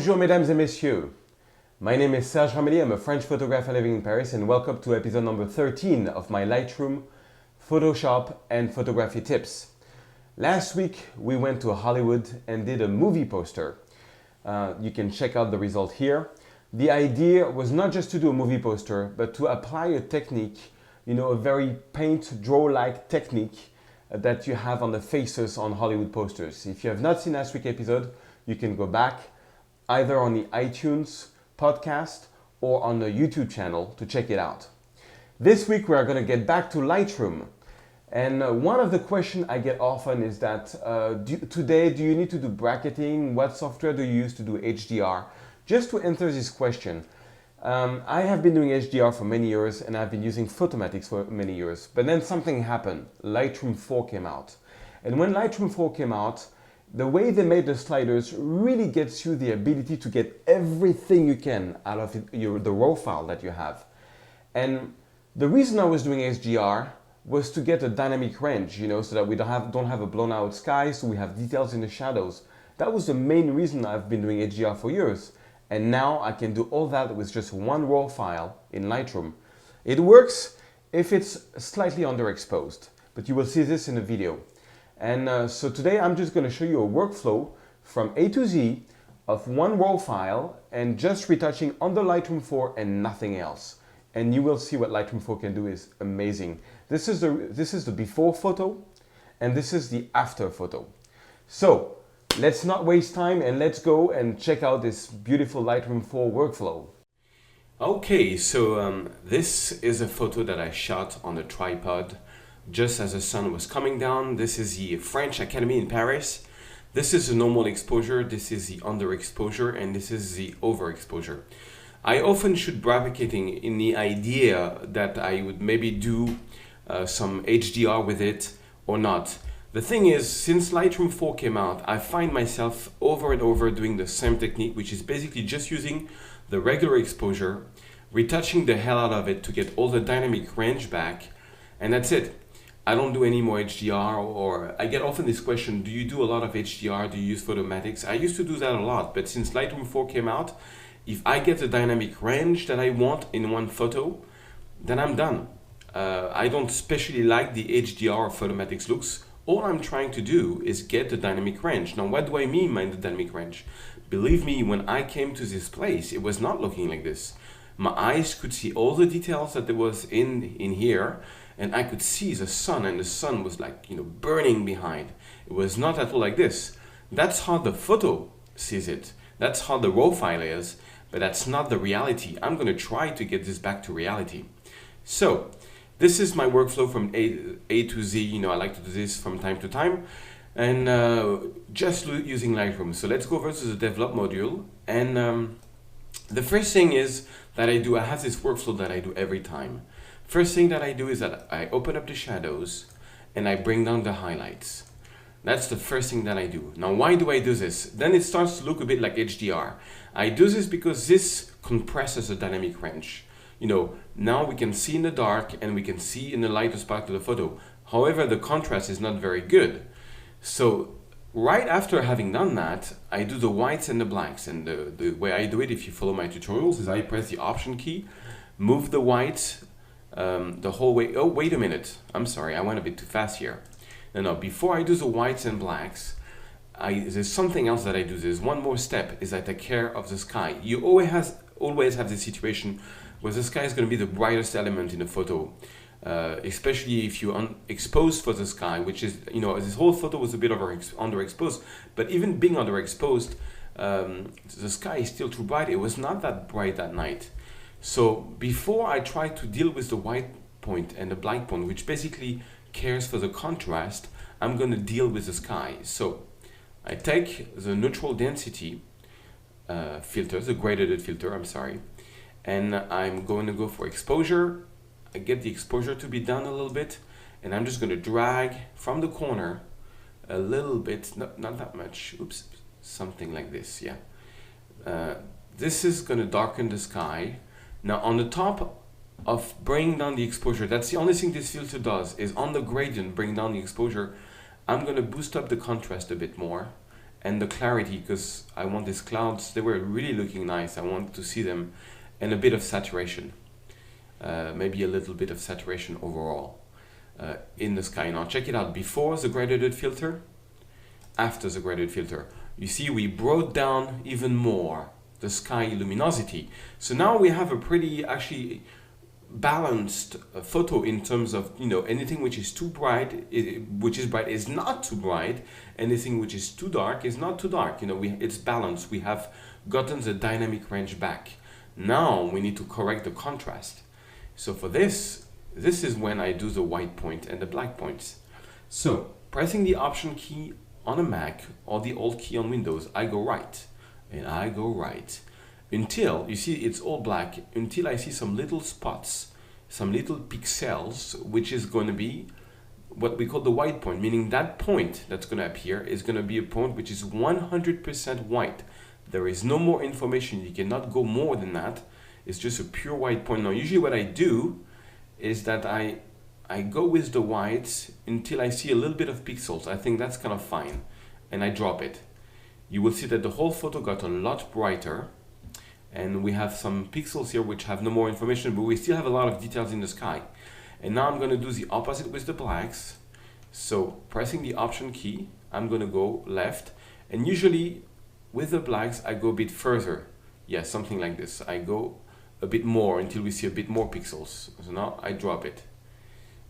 Bonjour mesdames et messieurs. My name is Serge Ramelli, I'm a French photographer living in Paris, and welcome to episode number 13 of my Lightroom, Photoshop and photography tips. Last week we went to Hollywood and did a movie poster. You can check out the result here. The idea was not just to do a movie poster, but to apply a technique, a very paint draw-like technique that you have on the faces on Hollywood posters. If you have not seen last week's episode, you can go back either on the iTunes podcast or on the YouTube channel to check it out. This week we are going to get back to Lightroom. And one of the questions I get often is that today, do you need to do bracketing? What software do you use to do HDR? Just to answer this question, I have been doing HDR for many years and I've been using Photomatics for many years. But then something happened. Lightroom 4 came out. And when Lightroom 4 came out, the way they made the sliders really gets you the ability to get everything you can out of the raw file that you have. And the reason I was doing HDR was to get a dynamic range, so that we don't have a blown out sky, so we have details in the shadows. That was the main reason I've been doing HDR for years. And now I can do all that with just one raw file in Lightroom. It works if it's slightly underexposed, but you will see this in the video. And so today I'm just going to show you a workflow from A to Z of one raw file and just retouching on the Lightroom 4 and nothing else. And you will see what Lightroom 4 can do is amazing. This is the before photo and this is the after photo. So let's not waste time and let's go and check out this beautiful Lightroom 4 workflow. Okay, so this is a photo that I shot on a tripod just as the sun was coming down. This is the French Academy in Paris. This is the normal exposure, this is the underexposure, and this is the overexposure. I often shoot bracketing in the idea that I would maybe do some HDR with it or not. The thing is, since Lightroom 4 came out, I find myself over and over doing the same technique, which is basically just using the regular exposure, retouching the hell out of it to get all the dynamic range back, and that's it. I don't do any more HDR, or I get often this question, do you do a lot of HDR? Do you use Photomatics? I used to do that a lot, but since Lightroom 4 came out, if I get the dynamic range that I want in one photo, then I'm done. I don't especially like the HDR of Photomatics looks. All I'm trying to do is get the dynamic range. Now, what do I mean by the dynamic range? Believe me, when I came to this place, it was not looking like this. My eyes could see all the details that there was in here, and I could see the sun, and the sun was like, burning behind. It was not at all like this. That's how the photo sees it. That's how the raw file is, but that's not the reality. I'm going to try to get this back to reality. So, this is my workflow from A to Z. I like to do this from time to time, and just using Lightroom. So let's go over to the develop module, and the first thing is that I have this workflow that I do every time. First thing that I do is that I open up the shadows and I bring down the highlights. That's the first thing that I do. Now, why do I do this? Then it starts to look a bit like HDR. I do this because this compresses the dynamic range. Now we can see in the dark and we can see in the lightest part of the photo. However, the contrast is not very good. So right after having done that, I do the whites and the blacks. And the way I do it, if you follow my tutorials, is I press the Option key, move the whites the whole way. Oh, wait a minute. I'm sorry, I went a bit too fast here. No, before I do the whites and blacks, there's something else that I do. There's one more step, is I take care of the sky. You always have this situation where the sky is going to be the brightest element in the photo, especially if you're exposed for the sky, which is, this whole photo was a bit underexposed, but even being underexposed, the sky is still too bright. It was not that bright that night. So before I try to deal with the white point and the black point, which basically cares for the contrast, I'm going to deal with the sky. So I take the neutral density filter, the graded filter, and I'm going to go for exposure. I get the exposure to be down a little bit, and I'm just going to drag from the corner a little bit, not that much, oops, something like this, yeah. This is going to darken the sky. Now on the top of bringing down the exposure, that's the only thing this filter does, is on the gradient, bring down the exposure. I'm going to boost up the contrast a bit more, and the clarity, because I want these clouds, they were really looking nice. I want to see them, and a bit of saturation, maybe a little bit of saturation overall in the sky. Now check it out, before the gradient filter, after the gradient filter. You see we brought down even more the sky luminosity. So now we have a pretty actually balanced photo in terms of, you know, anything which is too bright, which is bright is not too bright, anything which is too dark is not too dark. You know, it's balanced. We have gotten the dynamic range back. Now we need to correct the contrast. So for this is when I do the white point and the black points. So pressing the Option key on a Mac or the Alt key on Windows, I go right and I go right until, you see it's all black, until I see some little spots, some little pixels, which is going to be what we call the white point, meaning that point that's going to appear is going to be a point which is 100% white. There is no more information. You cannot go more than that. It's just a pure white point. Now, usually what I do is that I go with the whites until I see a little bit of pixels. I think that's kind of fine. And I drop it. You will see that the whole photo got a lot brighter. And we have some pixels here which have no more information, but we still have a lot of details in the sky. And now I'm going to do the opposite with the blacks. So pressing the Option key, I'm going to go left. And usually with the blacks, I go a bit further. Yeah, something like this. I go a bit more until we see a bit more pixels. So now I drop it.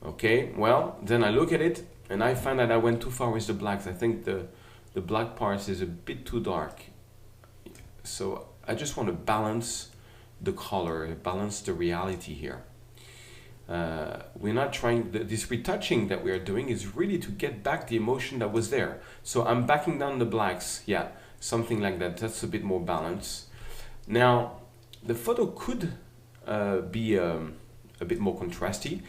Okay, well, then I look at it and I find that I went too far with the blacks. I think the black parts is a bit too dark. So I just want to balance the color, balance the reality here. We're not trying, this retouching that we are doing is really to get back the emotion that was there. So I'm backing down the blacks, yeah, something like that. That's a bit more balance. Now, the photo could be a bit more contrasty.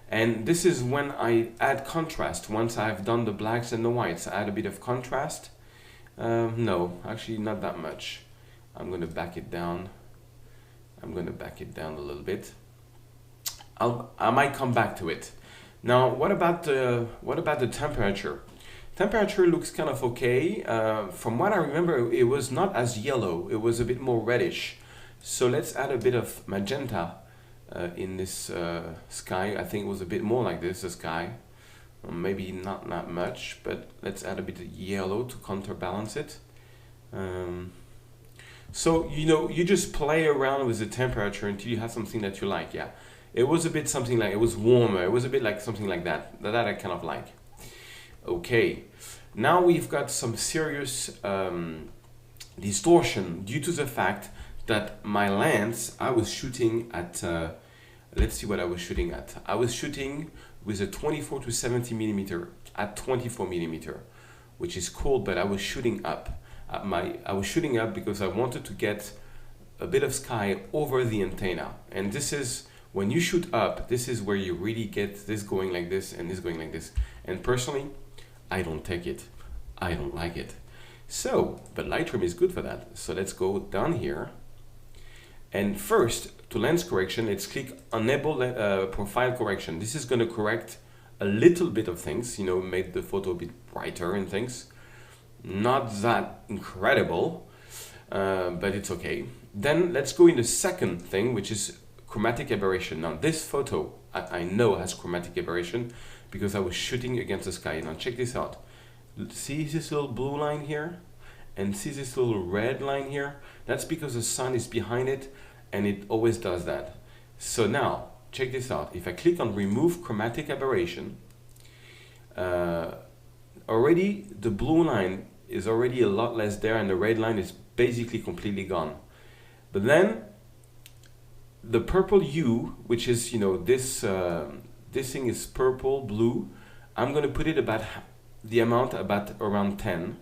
And this is when I add contrast. Once I've done the blacks and the whites, I add a bit of contrast. No, actually not that much. I'm going to back it down. I'm going to back it down a little bit. I might come back to it. Now, what about the temperature? Temperature looks kind of okay. From what I remember, it was not as yellow. It was a bit more reddish. So let's add a bit of magenta in this sky. I think it was a bit more like this, the sky. Maybe not that much, but let's add a bit of yellow to counterbalance it. So, you know, you just play around with the temperature until you have something that you like, yeah. It was a bit something like, it was warmer, it was a bit like something like that. That I kind of like. Okay, now we've got some serious distortion due to the fact that my lens, I was shooting at, let's see what I was shooting at. I was shooting with a 24 to 70 millimeter at 24 millimeter, which is cool, but I was shooting up. I was shooting up because I wanted to get a bit of sky over the antenna. And this is, when you shoot up, this is where you really get this going like this and this going like this. And personally, I don't take it. I don't like it. So, but Lightroom is good for that. So let's go down here. And first, to lens correction, let's click Enable Profile Correction. This is going to correct a little bit of things, you know, make the photo a bit brighter and things. Not that incredible, but it's okay. Then let's go in the second thing, which is Chromatic Aberration. Now this photo, I know has Chromatic Aberration because I was shooting against the sky. Now check this out. See this little blue line here? And see this little red line here? That's because the sun is behind it and it always does that. So now, check this out. If I click on Remove Chromatic Aberration, already the blue line is already a lot less there and the red line is basically completely gone. But then the purple hue, which is, you know, this thing is purple, blue, I'm going to put it about the amount about around 10.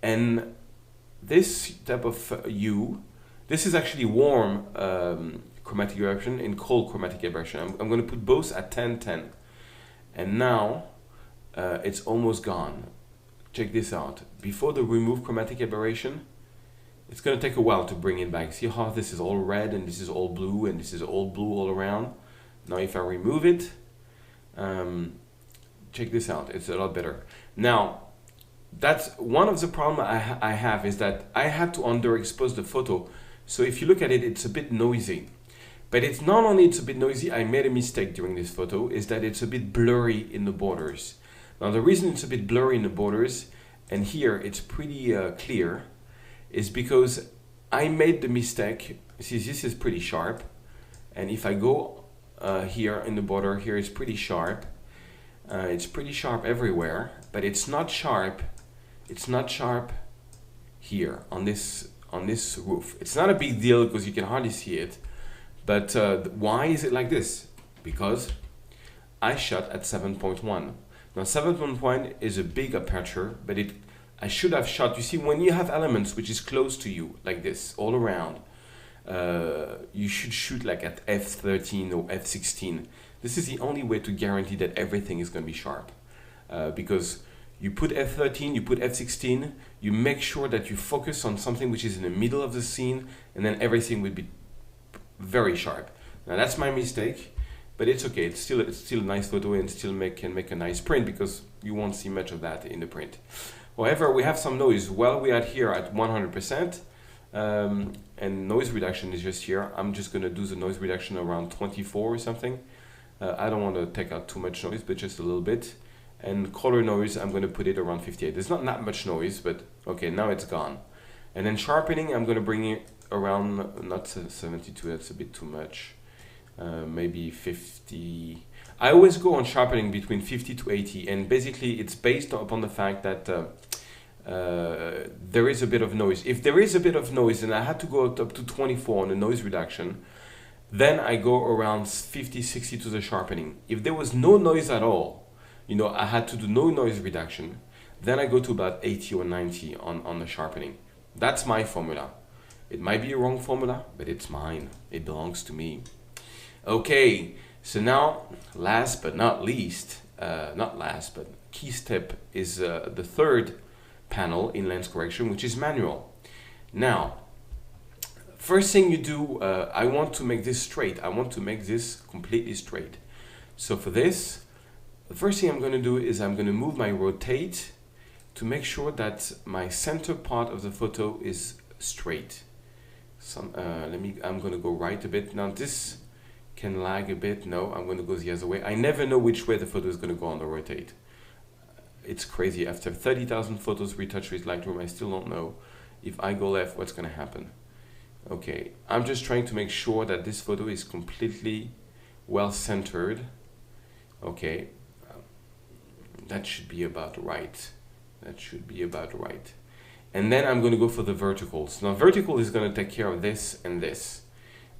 And this type of hue, this is actually warm chromatic aberration and cold chromatic aberration. I'm going to put both at 10, 10. And now it's almost gone. Check this out. Before the remove chromatic aberration, it's going to take a while to bring it back. See how this is all red and this is all blue and this is all blue all around. Now if I remove it, check this out. It's a lot better. Now, that's one of the problems I have, is that I had to underexpose the photo. So if you look at it, it's a bit noisy. But it's not only it's a bit noisy, I made a mistake during this photo, is that it's a bit blurry in the borders. Now the reason it's a bit blurry in the borders, and here it's pretty clear, is because I made the mistake. See, this is pretty sharp. And if I go here in the border, here it's pretty sharp. It's pretty sharp everywhere, but it's not sharp. It's not sharp here on this roof. It's not a big deal because you can hardly see it. But why is it like this? Because I shot at 7.1. Now 7.1 is a big aperture, but I should have shot, you see, when you have elements which is close to you, like this, all around, you should shoot like at f13 or f16. This is the only way to guarantee that everything is going to be sharp. Because you put f13, you put f16, you make sure that you focus on something which is in the middle of the scene, and then everything will be very sharp. Now that's my mistake, but it's okay. It's still a nice photo, and still can make a nice print, because you won't see much of that in the print. However, we have some noise. Well, we are here at 100%, and noise reduction is just here. I'm just going to do the noise reduction around 24 or something. I don't want to take out too much noise, but just a little bit. And color noise, I'm going to put it around 58. There's not that much noise, but okay, now it's gone. And then sharpening, I'm going to bring it around, not 72, that's a bit too much. Maybe 50. I always go on sharpening between 50 to 80, and basically it's based upon the fact that there is a bit of noise. If there is a bit of noise and I had to go up to 24 on the noise reduction, then I go around 50, 60 to the sharpening. If there was no noise at all, I had to do no noise reduction, then I go to about 80 or 90 on the sharpening. That's my formula. It might be a wrong formula, but it's mine. It belongs to me. Okay, so now, last but not least, key step is the third panel in lens correction, which is manual. Now, first thing you do, I want to make this straight. I want to make this completely straight. So for this, the first thing I'm going to do is I'm going to move my rotate to make sure that my center part of the photo is straight. I'm going to go right a bit. Now this can lag a bit. No, I'm going to go the other way. I never know which way the photo is going to go on the rotate. It's crazy. After 30,000 photos retouched with Lightroom, I still don't know if I go left, what's going to happen. Okay, I'm just trying to make sure that this photo is completely well centered. Okay, that should be about right. That should be about right. And then I'm going to go for the verticals. Now vertical is going to take care of this and this.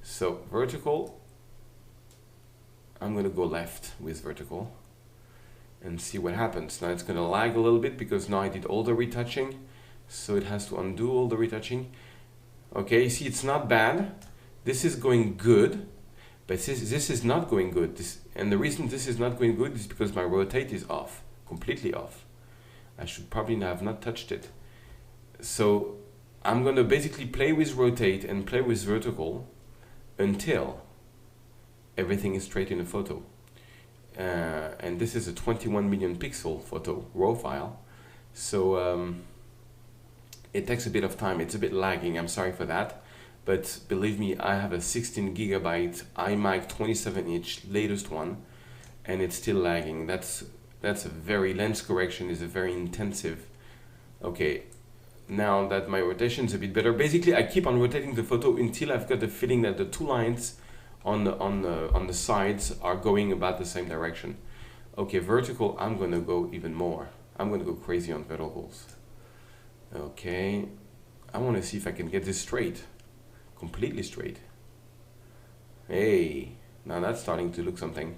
So vertical, I'm going to go left with vertical and see what happens. Now it's going to lag a little bit because now I did all the retouching. So it has to undo all the retouching. Okay, you see it's not bad. This is going good, but this is not going good. And the reason this is not going good is because my rotate is off, completely off. I should probably have not touched it. So I'm going to basically play with rotate and play with vertical until everything is straight in the photo. And this is a 21 million pixel photo, RAW file. So it takes a bit of time. It's a bit lagging. I'm sorry for that. But believe me, I have a 16 gigabyte iMac 27-inch latest one, and it's still lagging. That's a very, lens correction is a very intensive. Okay, now that my rotation is a bit better, basically I keep on rotating the photo until I've got the feeling that the two lines on the sides are going about the same direction. Okay, vertical, I'm gonna go even more. I'm gonna go crazy on verticals. Okay, I want to see if I can get this straight, completely straight. Hey, now that's starting to look something.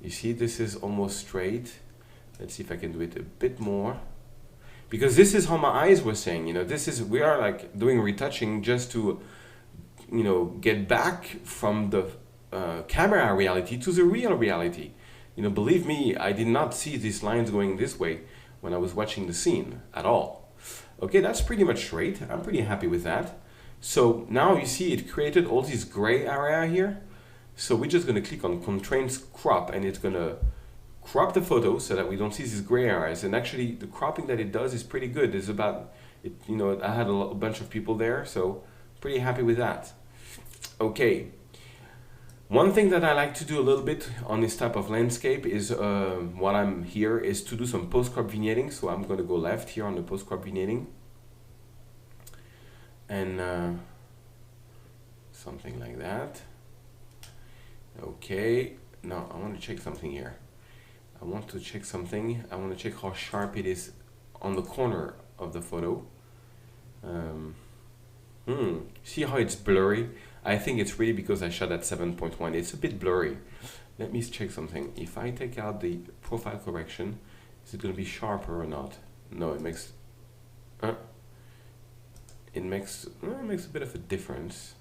You see, this is almost straight. Let's see if I can do it a bit more. Because this is how my eyes were saying, we are like doing retouching just to, get back from the camera reality to the real reality. Believe me, I did not see these lines going this way when I was watching the scene at all. Okay, that's pretty much straight. I'm pretty happy with that. So now you see it created all this gray area here. So we're just going to click on Constraints Crop, and it's going to crop the photo so that we don't see these gray areas. And actually the cropping that it does is pretty good. It's about, it, you know, I had a bunch of people there, so pretty happy with that. Okay. One thing that I like to do a little bit on this type of landscape is, while I'm here, is to do some post-crop vignetting. So I'm going to go left here on the post-crop vignetting. And something like that. Okay. Now I want to check something here. I want to check how sharp it is on the corner of the photo. See how it's blurry? I think it's really because I shot at 7.1. It's a bit blurry. Let me check something. If I take out the profile correction, is it going to be sharper or not? No, it makes a bit of a difference.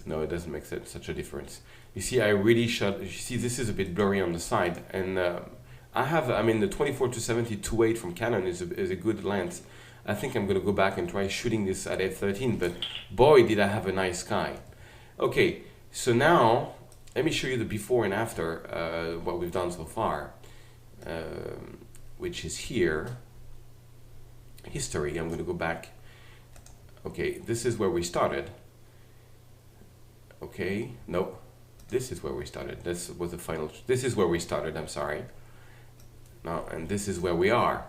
No, it doesn't make such a difference. You see, I really shot. You see, this is a bit blurry on the side, and I mean, the 24-70 2.8 from Canon is a good lens. I think I'm going to go back and try shooting this at f13, but boy, did I have a nice sky. Okay, so now let me show you the before and after, what we've done so far, which is here. History, I'm going to go back. Okay, this is where we started. Okay, no, this is where we started. This was the final, this is where we started, I'm sorry. Now, and this is where we are.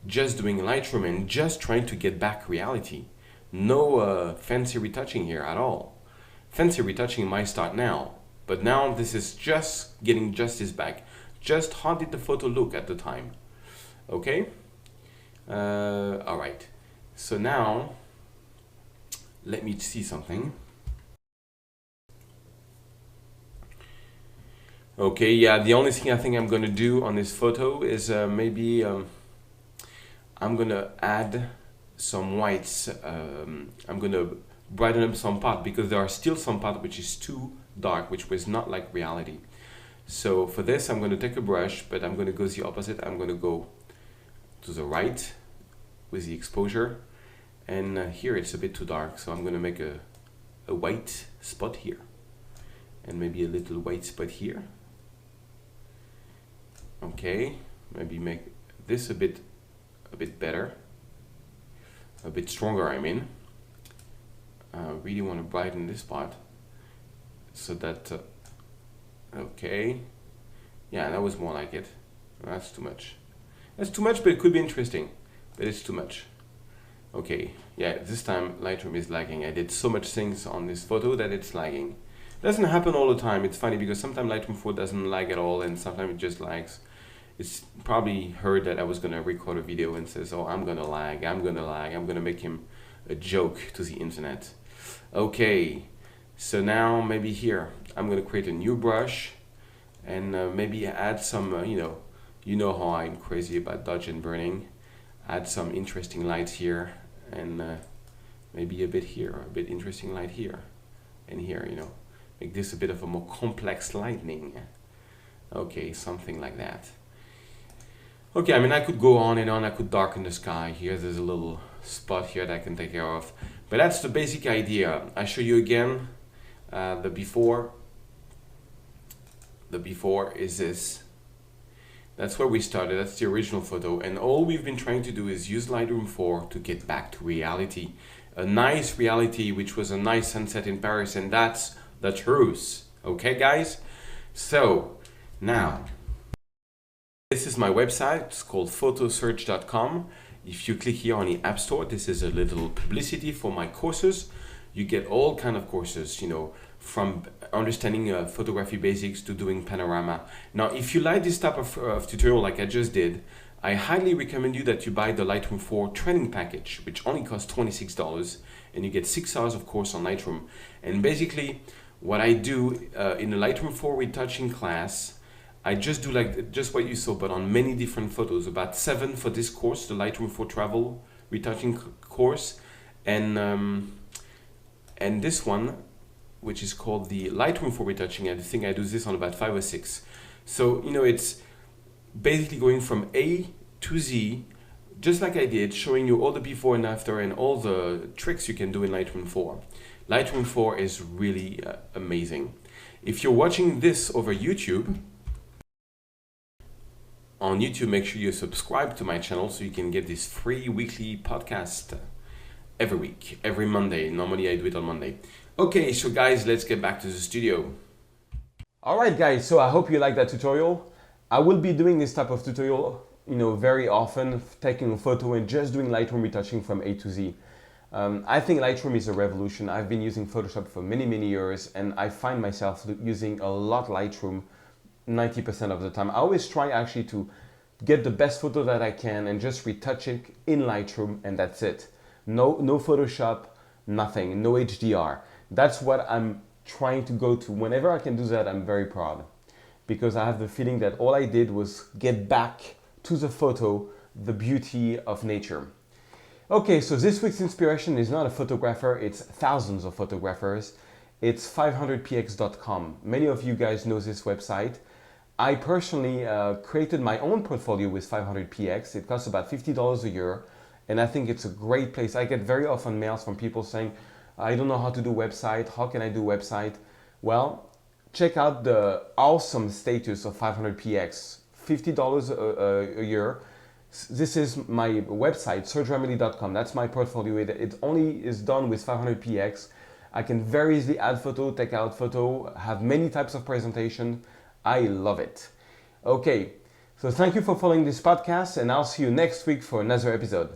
Just doing Lightroom and just trying to get back reality. No fancy retouching here at all. Fancy retouching might start now, but now this is just getting justice back. Just how did the photo look at the time? Okay? All right. So now, let me see something. Okay, yeah, the only thing I think I'm going to do on this photo is maybe I'm going to add some whites. I'm going to brighten up some part because there are still some part which is too dark, which was not like reality. So for this, I'm going to take a brush, but I'm going to go the opposite. I'm going to go to the right with the exposure. And here it's a bit too dark, so I'm going to make a white spot here. And maybe a little white spot here. Okay, maybe make this a bit better, a bit stronger, I mean. I really want to brighten this part so that, okay, yeah, that was more like it. That's too much. That's too much, but it could be interesting, but it's too much. Okay, yeah, this time Lightroom is lagging. I did so much things on this photo that it's lagging. Doesn't happen all the time. It's funny because sometimes Lightroom 4 doesn't lag at all, and sometimes it just lags. It's probably heard that I was going to record a video and says, oh, I'm going to lag, I'm going to make him a joke to the internet. Okay, so now maybe here, I'm going to create a new brush and maybe add some, you know how I'm crazy about dodge and burning. Add some interesting lights here and maybe a bit here, a bit interesting light here and here, Make this a bit of a more complex lightning. Okay, something like that. Okay, I mean, I could go on and on. I could darken the sky. Here, there's a little spot here that I can take care of. But that's the basic idea. I show you again the before. The before is this. That's where we started. That's the original photo. And all we've been trying to do is use Lightroom 4 to get back to reality. A nice reality, which was a nice sunset in Paris. And that's the truth. Okay, guys? So, now, this is my website. It's called photosearch.com. If you click here on the App Store, this is a little publicity for my courses. You get all kind of courses, from understanding photography basics to doing panorama. Now, if you like this type of tutorial like I just did, I highly recommend you that you buy the Lightroom 4 training package, which only costs $26, and you get 6 hours of course on Lightroom. And basically, what I do in the Lightroom 4 retouching class, I just do just what you saw, but on many different photos, about 7 for this course, the Lightroom 4 travel retouching course, and this one, which is called the Lightroom 4 retouching. I think I do this on about 5 or 6. So, it's basically going from A to Z, just like I did, showing you all the before and after and all the tricks you can do in Lightroom 4. Lightroom 4 is really amazing. If you're watching this over YouTube, on YouTube, make sure you subscribe to my channel so you can get this free weekly podcast every week, every Monday. Normally I do it on Monday. Okay, so guys, let's get back to the studio. Alright guys, so I hope you like that tutorial. I will be doing this type of tutorial, very often, taking a photo and just doing Lightroom retouching from A to Z. I think Lightroom is a revolution. I've been using Photoshop for many, many years, and I find myself using a lot Lightroom 90% of the time. I always try actually to get the best photo that I can and just retouch it in Lightroom, and that's it. No Photoshop, nothing, no HDR. That's what I'm trying to go to. Whenever I can do that, I'm very proud, because I have the feeling that all I did was get back to the photo, the beauty of nature. Okay, so this week's inspiration is not a photographer, it's thousands of photographers. It's 500px.com. Many of you guys know this website. I personally created my own portfolio with 500px. It costs about $50 a year, and I think it's a great place. I get very often mails from people saying, I don't know how to do website, how can I do website? Well, check out the awesome status of 500px, $50 a year. This is my website, sergeramelli.com. That's my portfolio. It only is done with 500px. I can very easily add photo, take out photo, have many types of presentation. I love it. Okay, so thank you for following this podcast, and I'll see you next week for another episode.